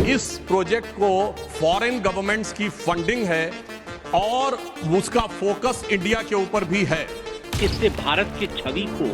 इस प्रोजेक्ट को foreign governments की फंडिंग है और उसका फोकस इंडिया के ऊपर भी है। इससे भारत की छवि को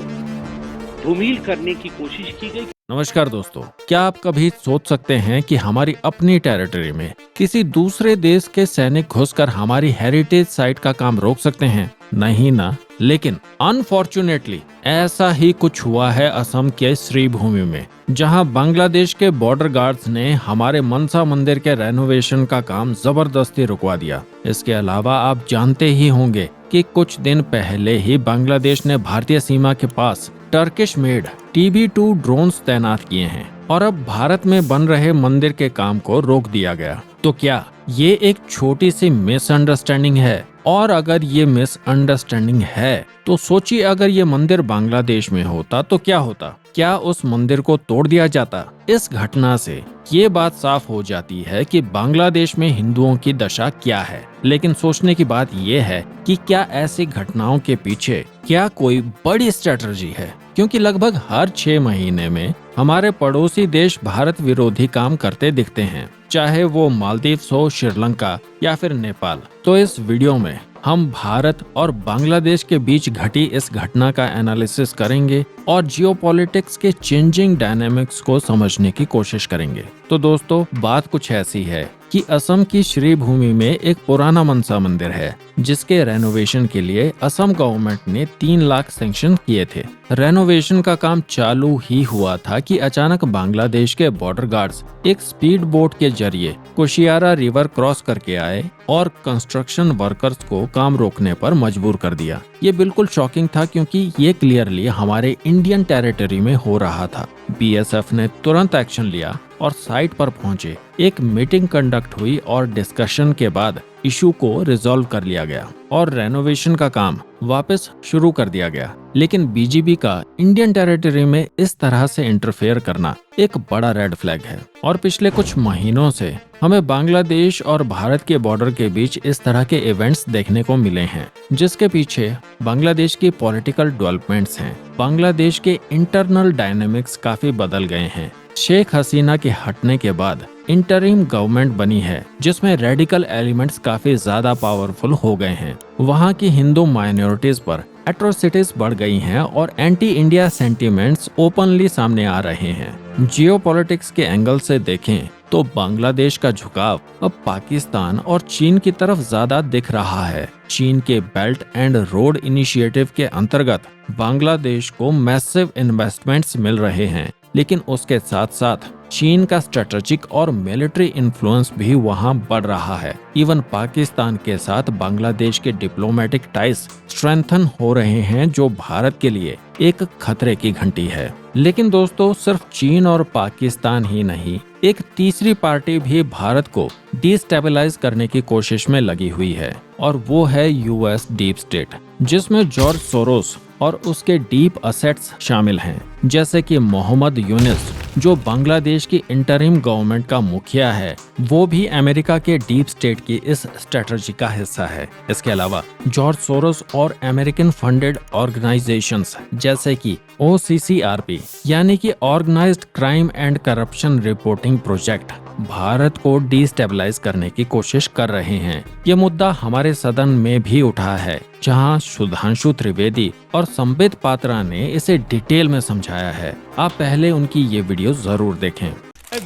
धूमिल करने की कोशिश की गई। नमस्कार दोस्तों, क्या आप कभी सोच सकते हैं कि हमारी अपनी टेरिटरी में किसी दूसरे देश के सैनिक घुसकर हमारी हेरिटेज साइट का काम रोक सकते हैं? नहीं ना। लेकिन अनफॉर्चुनेटली ऐसा ही कुछ हुआ है असम के श्रीभूमि में, जहां बांग्लादेश के बॉर्डर गार्ड्स ने हमारे मनसा मंदिर के रेनोवेशन का काम जबरदस्ती रुकवा दिया। इसके अलावा आप जानते ही होंगे कि कुछ दिन पहले ही बांग्लादेश ने भारतीय सीमा के पास टर्किश मेड TB2 ड्रोन्स तैनात किए हैं और अब भारत में बन रहे मंदिर के काम को रोक दिया गया। तो क्या ये एक छोटी सी मिसअंडरस्टैंडिंग है? और अगर ये मिसअंडरस्टैंडिंग है तो सोचिए, अगर ये मंदिर बांग्लादेश में होता तो क्या होता? क्या उस मंदिर को तोड़ दिया जाता? इस घटना से ये बात साफ हो जाती है कि बांग्लादेश में हिंदुओं की दशा क्या है। लेकिन सोचने की बात ये है कि क्या ऐसी घटनाओं के पीछे क्या कोई बड़ी स्ट्रेटजी है? क्योंकि लगभग हर 6 महीने में हमारे पड़ोसी देश भारत विरोधी काम करते दिखते हैं, चाहे वो मालदीव्स हो, श्रीलंका या फिर नेपाल। तो इस वीडियो में हम भारत और बांग्लादेश के बीच घटी इस घटना का एनालिसिस करेंगे और जियोपॉलिटिक्स के चेंजिंग डायनामिक्स को समझने की कोशिश करेंगे। तो दोस्तों, बात कुछ ऐसी है कि असम की श्रीभूमि में एक पुराना मनसा मंदिर है, जिसके रेनोवेशन के लिए असम गवर्नमेंट ने 3 लाख सैंक्शन किए थे। रेनोवेशन का काम चालू ही हुआ था कि अचानक बांग्लादेश के बॉर्डर गार्ड्स एक स्पीड बोट के जरिए कुशियारा रिवर क्रॉस करके आए और कंस्ट्रक्शन वर्कर्स को काम रोकने पर मजबूर कर दिया। ये बिल्कुल शॉकिंग था, क्योंकि ये क्लियरली हमारे इंडियन टेरिटरी में हो रहा था। BSF ने तुरंत एक्शन लिया और साइट पर पहुंचे। एक मीटिंग कंडक्ट हुई और डिस्कशन के बाद इशू को रिजॉल्व कर लिया गया और रेनोवेशन का काम वापस शुरू कर दिया गया। लेकिन BGP का इंडियन टेरिटरी में इस तरह से इंटरफेयर करना एक बड़ा रेड फ्लैग है। और पिछले कुछ महीनों से हमें बांग्लादेश और भारत के बॉर्डर के बीच इस तरह के इवेंट्स देखने को मिले हैं, जिसके पीछे बांग्लादेश की पॉलिटिकल डेवलपमेंट्स हैं। बांग्लादेश के इंटरनल डायनेमिक्स काफी बदल गए हैं। शेख हसीना के हटने के बाद इंटरिम गवर्नमेंट बनी है, जिसमें रेडिकल एलिमेंट्स काफी ज्यादा पावरफुल हो गए हैं। वहां की हिंदू माइनॉरिटीज पर एट्रोसिटीज बढ़ गई हैं और एंटी इंडिया सेंटीमेंट्स ओपनली सामने आ रहे हैं। जियोपॉलिटिक्स के एंगल से देखें तो बांग्लादेश का झुकाव अब पाकिस्तान और चीन की तरफ ज्यादा दिख रहा है। चीन के बेल्ट एंड रोड इनिशिएटिव के अंतर्गत बांग्लादेश को मैसिव इन्वेस्टमेंट्स मिल रहे हैं, लेकिन उसके साथ साथ चीन का स्ट्रेटेजिक और मिलिट्री इन्फ्लुएंस भी वहां बढ़ रहा है। इवन पाकिस्तान के साथ बांग्लादेश के डिप्लोमेटिक टाइज स्ट्रेंथन हो रहे हैं, जो भारत के लिए एक खतरे की घंटी है। लेकिन दोस्तों, सिर्फ चीन और पाकिस्तान ही नहीं, एक तीसरी पार्टी भी भारत को डिस्टेबलाइज करने की कोशिश में लगी हुई है, और वो है US डीप स्टेट, जिसमें जॉर्ज सोरोस और उसके डीप असेट्स शामिल हैं, जैसे कि मोहम्मद यूनिस, जो बांग्लादेश की इंटरिम गवर्नमेंट का मुखिया है, वो भी अमेरिका के डीप स्टेट की इस स्ट्रेटजी का हिस्सा है। इसके अलावा जॉर्ज सोरोस और अमेरिकन फंडेड ऑर्गेनाइजेशंस जैसे कि OCCRP यानी कि organised crime and corruption reporting project Bharat को डिस्टेबलाइज करने की कोशिश कर रहे हैं। ये मुद्दा हमारे सदन में भी उठा है, जहां सुधांशु त्रिवेदी और संबित पात्रा ने इसे डिटेल में समझाया है। आप पहले उनकी ये वीडियो जरूर देखें।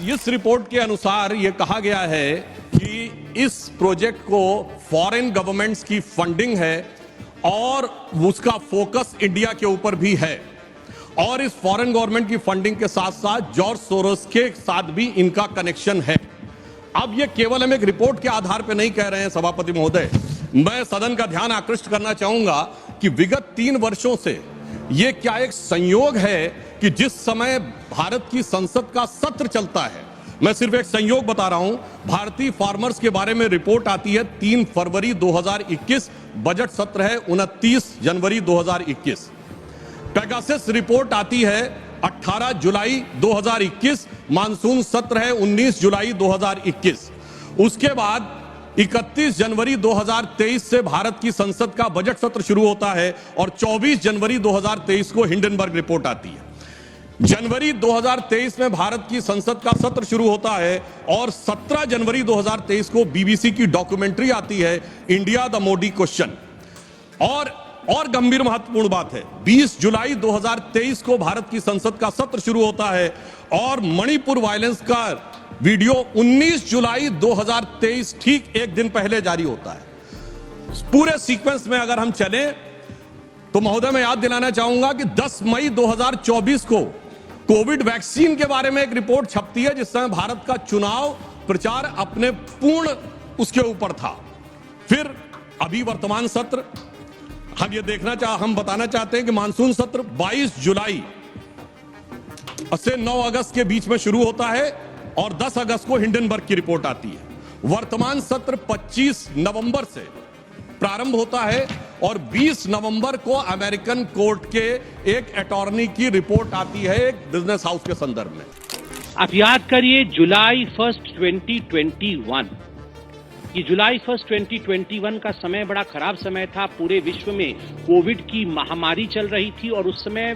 इस रिपोर्ट के अनुसार ये कहा गया है कि इस प्रोजेक्ट को फॉरेन गवर्नमेंट्स की फंडिंग है और उसका फोकस इंडिया के ऊपर भी है, और इस फॉरेन गवर्नमेंट की फंडिंग के साथ साथ जॉर्ज सोरोस के साथ भी इनका कनेक्शन है। अब ये केवल हम एक रिपोर्ट के आधार पर नहीं कह रहे हैं सभापति महोदय, मैं सदन का ध्यान आकृष्ट करना चाहूंगा कि विगत 3 वर्षों से ये क्या एक संयोग है कि जिस समय भारत की संसद का सत्र चलता है, मैं सिर्फ एक संयोग बता रहा हूं, भारतीय फार्मर्स के बारे में रिपोर्ट आती है 3 फरवरी 2021, बजट सत्र है 29 जनवरी 2021। पेगासस रिपोर्ट आती है 18 जुलाई 2021, मानसून सत्र है 19 जुलाई 2021। उसके बाद 31 जनवरी 2023 से भारत की संसद का बजट सत्र शुरू होता है और 24 जनवरी 2023 को हिंडनबर्ग रिपोर्ट आती है। जनवरी 2023 में भारत की संसद का सत्र शुरू होता है और 17 जनवरी 2023 को बीबीसी की डॉक्यूमेंट्री आती है, इंडिया द मोदी क्वेश्चन। और गंभीर महत्वपूर्ण बात है, 20 जुलाई 2023 को भारत की संसद का सत्र शुरू होता है और मणिपुर वायलेंस का वीडियो 19 जुलाई 2023 ठीक एक दिन पहले जारी होता है। पूरे सीक्वेंस में अगर हम चलें तो महोदय मैं याद दिलाना चाहूंगा कि 10 मई 2024 को कोविड वैक्सीन के बारे में एक रिपोर्ट छपती है, जिस समय भारत का चुनाव प्रचार अपने पूर्ण उसके ऊपर था। फिर अभी वर्तमान सत्र हम बताना चाहते हैं कि मानसून सत्र 22 जुलाई से 9 अगस्त के बीच में शुरू होता है और 10 अगस्त को हिंडनबर्ग की रिपोर्ट आती है। वर्तमान सत्र 25 नवंबर से प्रारंभ होता है और 20 नवंबर को अमेरिकन कोर्ट के एक अटॉर्नी की रिपोर्ट आती है एक बिजनेस हाउस के संदर्भ में। आप याद करिए जुलाई 1 2021, ये जुलाई 1 2021 का समय बड़ा खराब समय था। पूरे विश्व में कोविड की महामारी चल रही थी और उस समय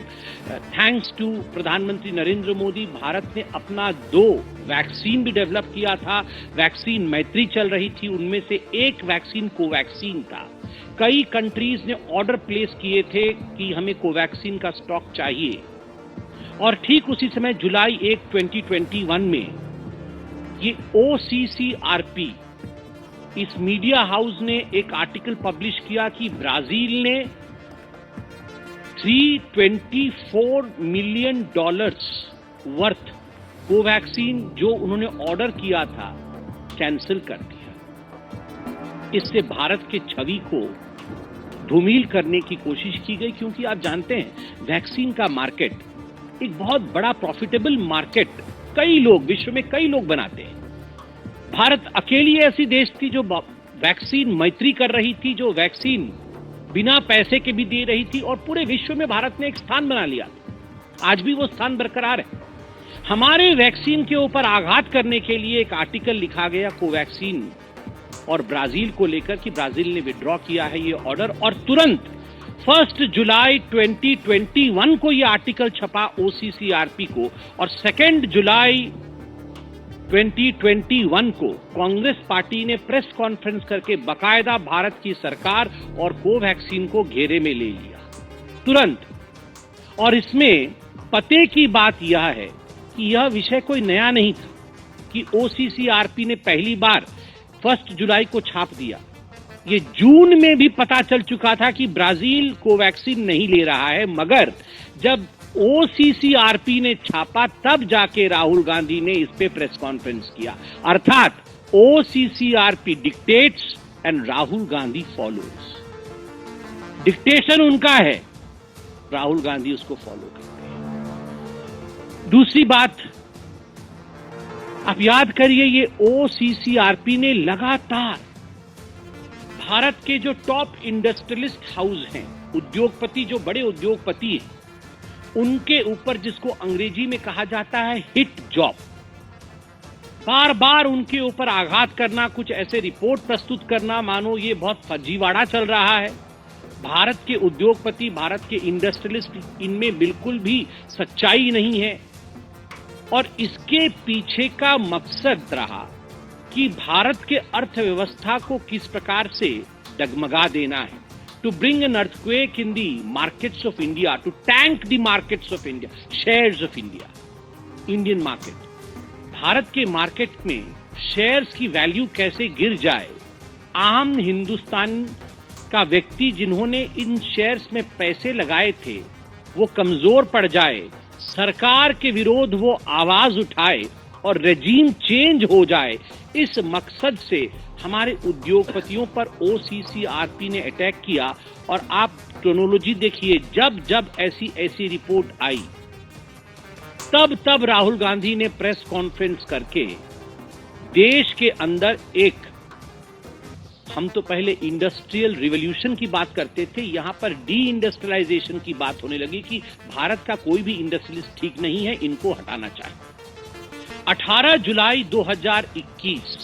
थैंक्स टू प्रधानमंत्री नरेंद्र मोदी भारत ने अपना 2 वैक्सीन भी डेवलप किया था। वैक्सीन मैत्री चल रही थी, उनमें से एक वैक्सीन कोवैक्सीन था। कई कंट्रीज ने ऑर्डर प्लेस किए थे कि हमें कोवैक्सीन का स्टॉक चाहिए और ठीक उसी समय जुलाई 1 2021 में ये OCCRP इस मीडिया हाउस ने एक आर्टिकल पब्लिश किया कि ब्राजील ने $324 मिलियन वर्थ कोवैक्सीन जो उन्होंने ऑर्डर किया था कैंसिल कर दिया। इससे भारत के छवि को धूमिल करने की कोशिश की गई, क्योंकि आप जानते हैं वैक्सीन का मार्केट एक बहुत बड़ा प्रॉफिटेबल मार्केट कई लोग विश्व में कई लोग बनाते हैं। भारत अकेली ऐसी देश थी जो वैक्सीन मैत्री कर रही थी, जो वैक्सीन बिना पैसे के भी दे रही थी और पूरे विश्व में भारत ने एक स्थान बना लिया। आज भी वो स्थान बरकरार है। हमारे वैक्सीन के ऊपर आघात करने के लिए एक आर्टिकल लिखा गया कोवैक्सीन और ब्राजील को लेकर कि ब्राजील ने विड्रॉ किया है ये ऑर्डर, और तुरंत 1 जुलाई 2021 को ये आर्टिकल छपा OCCRP को और 2 जुलाई 2021 को कांग्रेस पार्टी ने प्रेस कॉन्फ्रेंस करके बकायदा भारत की सरकार और कोवैक्सीन को घेरे में ले लिया तुरंत। और इसमें पते की बात यह है कि यह विषय कोई नया नहीं था कि OCCRP ने पहली बार 1 जुलाई को छाप दिया। ये जून में भी पता चल चुका था कि ब्राजील कोवैक्सीन नहीं ले रहा है, मगर जब OCCRP ने छापा तब जाके राहुल गांधी ने इस पे प्रेस कॉन्फ्रेंस किया। अर्थात OCCRP dictates and Rahul Gandhi follows. Dictation उनका है, राहुल गांधी उसको फॉलो करते हैं। दूसरी बात, आप याद करिए ये OCCRP ने लगातार भारत के जो टॉप इंडस्ट्रियलिस्ट हाउस हैं, उद्योगपति, जो बड़े उद्योगपति हैं, उनके ऊपर, जिसको अंग्रेजी में कहा जाता है हिट जॉब, बार बार उनके ऊपर आघात करना, कुछ ऐसे रिपोर्ट प्रस्तुत करना मानो ये बहुत फर्जीवाड़ा चल रहा है। भारत के उद्योगपति, भारत के इंडस्ट्रियलिस्ट, इनमें बिल्कुल भी सच्चाई नहीं है और इसके पीछे का मकसद रहा कि भारत के अर्थव्यवस्था को किस प्रकार से डगमगा देना है, to bring an earthquake in the markets of India, to tank the markets of India, shares of India, Indian market. Bharat के मार्केट में शेयर्स की वैल्यू कैसे गिर जाए, आम हिंदुस्तान का व्यक्ति जिन्होंने इन शेयर्स में पैसे लगाए थे वो कमजोर पड़ जाए, सरकार के विरोध वो आवाज उठाए और रेजीम चेंज हो जाए, इस मकसद से हमारे उद्योगपतियों पर OCCRP ने अटैक किया। और आप क्रोनोलॉजी देखिए, जब जब ऐसी रिपोर्ट आई तब राहुल गांधी ने प्रेस कॉन्फ्रेंस करके देश के अंदर एक, हम तो पहले इंडस्ट्रियल रिवॉल्यूशन की बात करते थे, यहां पर डी इंडस्ट्रियलाइजेशन की बात होने लगी कि भारत का कोई भी इंडस्ट्रियलिस्ट ठीक नहीं है, इनको हटाना चाहिए। 18 जुलाई 2021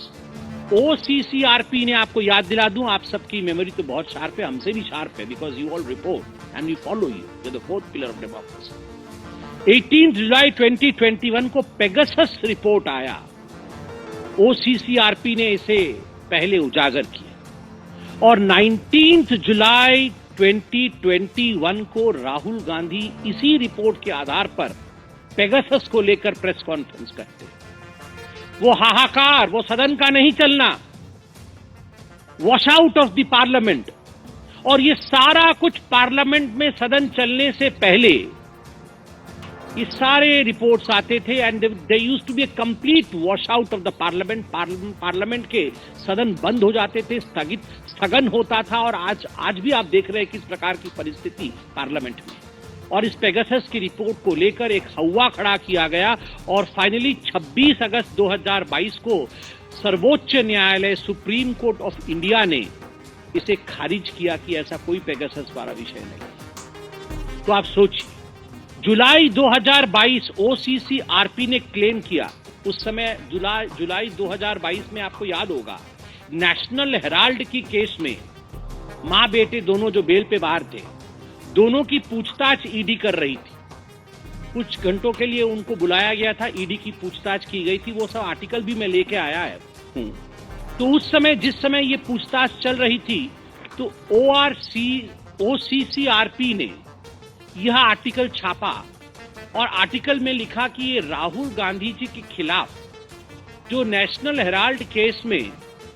OCCRP ने, आपको याद दिला दूं, आप सबकी मेमोरी तो बहुत शार्प है, हमसे भी शार्प है, because you all report and we follow you, the fourth pillar of democracy. 18 जुलाई 2021 को पेगासस रिपोर्ट आया। ओसीसीआरपी ने इसे पहले उजागर किया और 19 जुलाई 2021 को राहुल गांधी इसी रिपोर्ट के आधार पर पेगासस को लेकर प्रेस कॉन्फ्रेंस करते। वो हाहाकार, वो सदन का नहीं चलना, wash out of the parliament, और ये सारा कुछ पार्लियामेंट में सदन चलने से पहले ये सारे रिपोर्ट्स आते थे and they used to be a complete wash out of the parliament. Parliament के सदन बंद हो जाते थे, स्थगन होता था, और आज भी आप देख रहे हैं किस प्रकार की परिस्थिति पार्लियामेंट में। और इस पेगासस की रिपोर्ट को लेकर एक हवा खड़ा किया गया और फाइनली 26 अगस्त 2022 को सर्वोच्च न्यायालय, सुप्रीम कोर्ट ऑफ इंडिया ने इसे खारिज किया कि ऐसा कोई पेगासस वाला विषय नहीं। तो आप सोचिए, जुलाई 2022 ओसीसीआरपी ने क्लेम किया, उस समय जुलाई 2022 में आपको याद होगा नेशनल हेराल्ड की केस में मां बेटे दोनों जो बेल पे बाहर थे, दोनों की पूछताछ ईडी कर रही थी। कुछ घंटों के लिए उनको बुलाया गया था, ईडी की पूछताछ की गई थी, वो सब आर्टिकल भी मैं लेके आया है। तो उस समय, जिस समय ये पूछताछ चल रही थी, तो ओसीसीआरपी ने यह आर्टिकल छापा और आर्टिकल में लिखा कि ये राहुल गांधी जी के खिलाफ जो नेशनल हेराल्ड केस में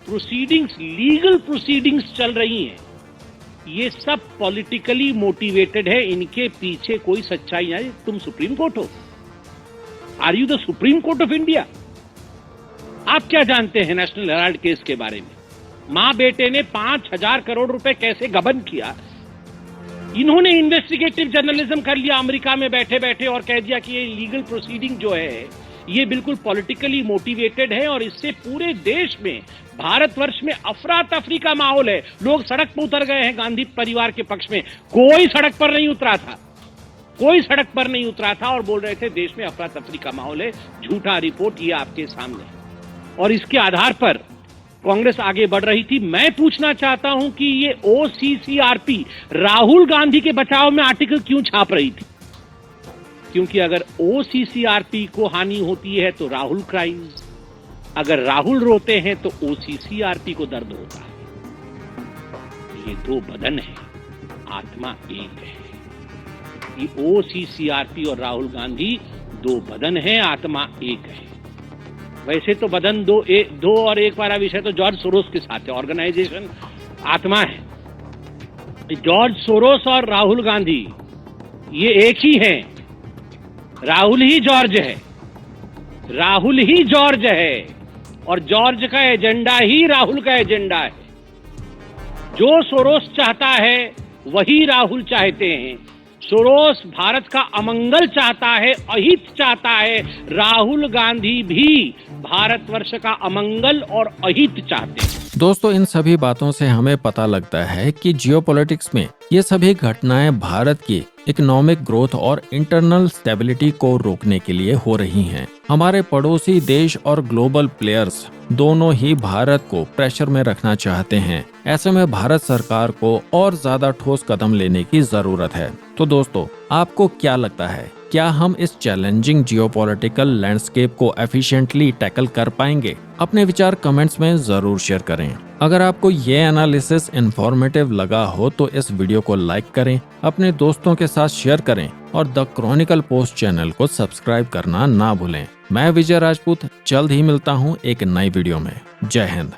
प्रोसीडिंग्स, लीगल प्रोसीडिंग्स चल रही हैं, ये सब पॉलिटिकली मोटिवेटेड है, इनके पीछे कोई सच्चाई नहीं। तुम सुप्रीम कोर्ट हो, are you the supreme court of India? आप क्या जानते हैं नेशनल हेराल्ड केस के बारे में? मां बेटे ने 5,000 करोड़ रुपए कैसे गबन किया, इन्होंने इन्वेस्टिगेटिव जर्नलिज्म कर लिया अमेरिका में बैठे बैठे और कह दिया कि ये लीगल प्रोसीडिंग जो है ये बिल्कुल पॉलिटिकली मोटिवेटेड है और इससे पूरे देश में, भारतवर्ष में अफरा तफरी का माहौल है। लोग सड़क पर उतर गए हैं गांधी परिवार के पक्ष में। कोई सड़क पर नहीं उतरा था, कोई सड़क पर नहीं उतरा था और बोल रहे थे देश में अफरा तफरी का माहौल है। झूठा रिपोर्ट ये आपके सामने, और इसके आधार पर कांग्रेस आगे बढ़ रही थी। मैं पूछना चाहता हूं कि ये ओसीसीआरपी राहुल गांधी के बचाव में आर्टिकल क्यों छाप रही थी? क्योंकि अगर ओसीसीआरपी को हानि होती है तो राहुल क्राइज, अगर राहुल रोते हैं तो ओसीसीआरपी को दर्द होता है। ये दो बदन है, आत्मा एक है। ये ओसीसीआरपी और राहुल गांधी दो बदन है, आत्मा एक है। वैसे तो बदन दो और एक वाला विषय तो जॉर्ज सोरोस के साथ है, ऑर्गेनाइजेशन आत्मा है। जॉर्ज सोरोस और राहुल गांधी ये एक ही हैं। राहुल ही जॉर्ज है, राहुल ही जॉर्ज है, और जॉर्ज का एजेंडा ही राहुल का एजेंडा है। जो सोरोस चाहता है वही राहुल चाहते हैं। सोरोस भारत का अमंगल चाहता है, अहित चाहता है। राहुल गांधी भी भारतवर्ष का अमंगल और अहित चाहते हैं। दोस्तों, इन सभी बातों से हमें पता लगता है कि जियोपॉलिटिक्स में ये सभी घटनाएं भारत की इकोनॉमिक ग्रोथ और इंटरनल स्टेबिलिटी को रोकने के लिए हो रही हैं। हमारे पड़ोसी देश और ग्लोबल प्लेयर्स दोनों ही भारत को प्रेशर में रखना चाहते हैं। ऐसे में भारत सरकार को और ज्यादा ठोस कदम लेने की जरूरत है। तो दोस्तों, आपको क्या लगता है, क्या हम इस चैलेंजिंग जियोपॉलिटिकल लैंडस्केप को एफिशिएंटली टैकल कर पाएंगे? अपने विचार कमेंट्स में जरूर शेयर करें। अगर आपको ये एनालिसिस इंफॉर्मेटिव लगा हो तो इस वीडियो को लाइक करें, अपने दोस्तों के साथ शेयर करें और द क्रॉनिकल पोस्ट चैनल को सब्सक्राइब करना ना भूलें। मैं विजय राजपूत जल्द ही मिलता हूँ एक नई वीडियो में। जय हिंद।